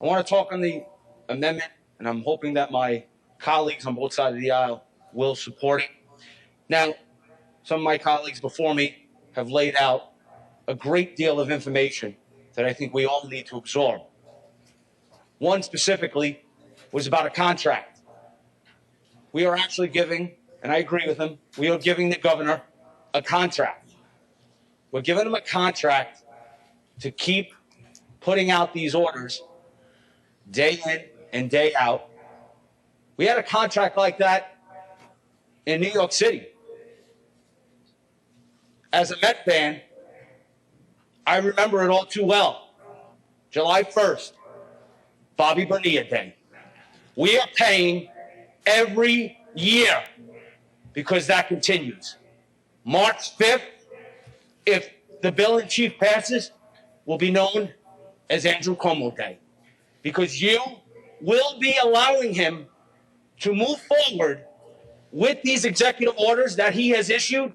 I want to talk on the amendment, and I'm hoping that my colleagues on both sides of the aisle will support it. Now, some of my colleagues before me have laid out a great deal of information that I think we all need to absorb. One specifically was about a contract. We are actually giving, and I agree with him, we are giving the governor a contract. We're giving him a contract to keep putting out these orders day in and day out. We had a contract like that in New York City. As a Met fan, I remember it all too well. July 1st, Bobby Bonilla Day. We are paying every year because that continues. March 5th, if the bill in chief passes, will be known as Andrew Cuomo Day, because you will be allowing him to move forward with these executive orders that he has issued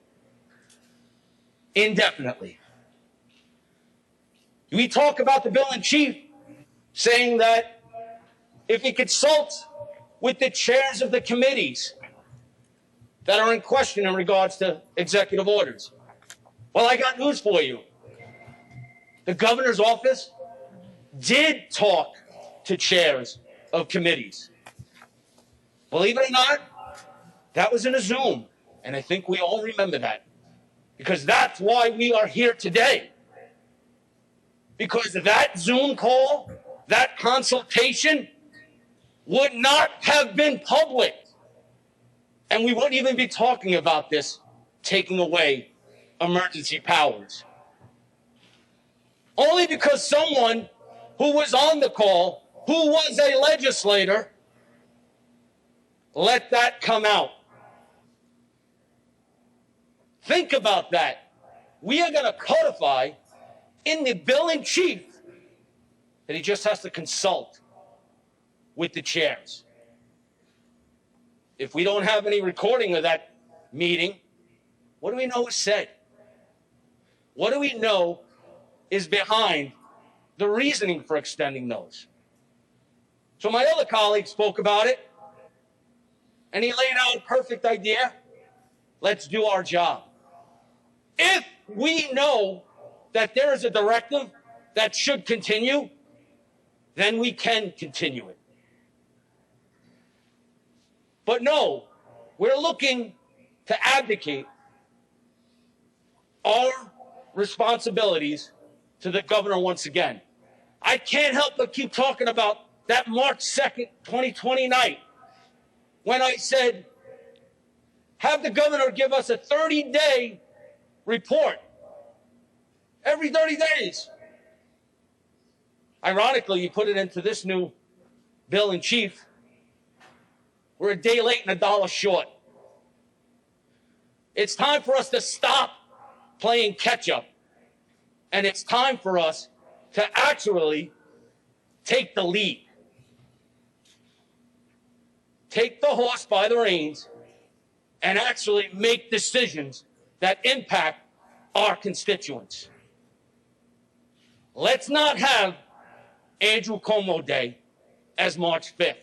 indefinitely. We talk about the bill in chief saying that if he consults with the chairs of the committees that are in question in regards to executive orders. Well, I got news for you. The governor's office did talk to chairs of committees. Believe it or not, that was in a Zoom, and I think we all remember that, because that's why we are here today. Because that Zoom call, that consultation would not have been public, and we wouldn't even be talking about this taking away emergency powers. Only because someone who was on the call, who was a legislator, let that come out. Think about that. We are going to codify in the bill in chief that he just has to consult with the chairs. If we don't have any recording of that meeting, what do we know was said? What do we know is behind the reasoning for extending those? So my other colleague spoke about it, and he laid out a perfect idea. Let's do our job. If we know that there is a directive that should continue, then we can continue it. But no, we're looking to abdicate our responsibilities to the governor once again. I can't help but keep talking about that March 2nd, 2020 night, when I said, have the governor give us a 30-day report. Every 30 days. Ironically, you put it into this new bill in chief. We're a day late and a dollar short. It's time for us to stop playing catch up. And it's time for us to actually take the lead. Take the horse by the reins and actually make decisions that impact our constituents. Let's not have Andrew Cuomo Day as March 5th.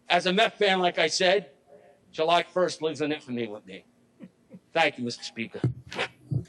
As a Met fan, like I said, July 1st lives in infamy with me. Thank you, Mr. Speaker.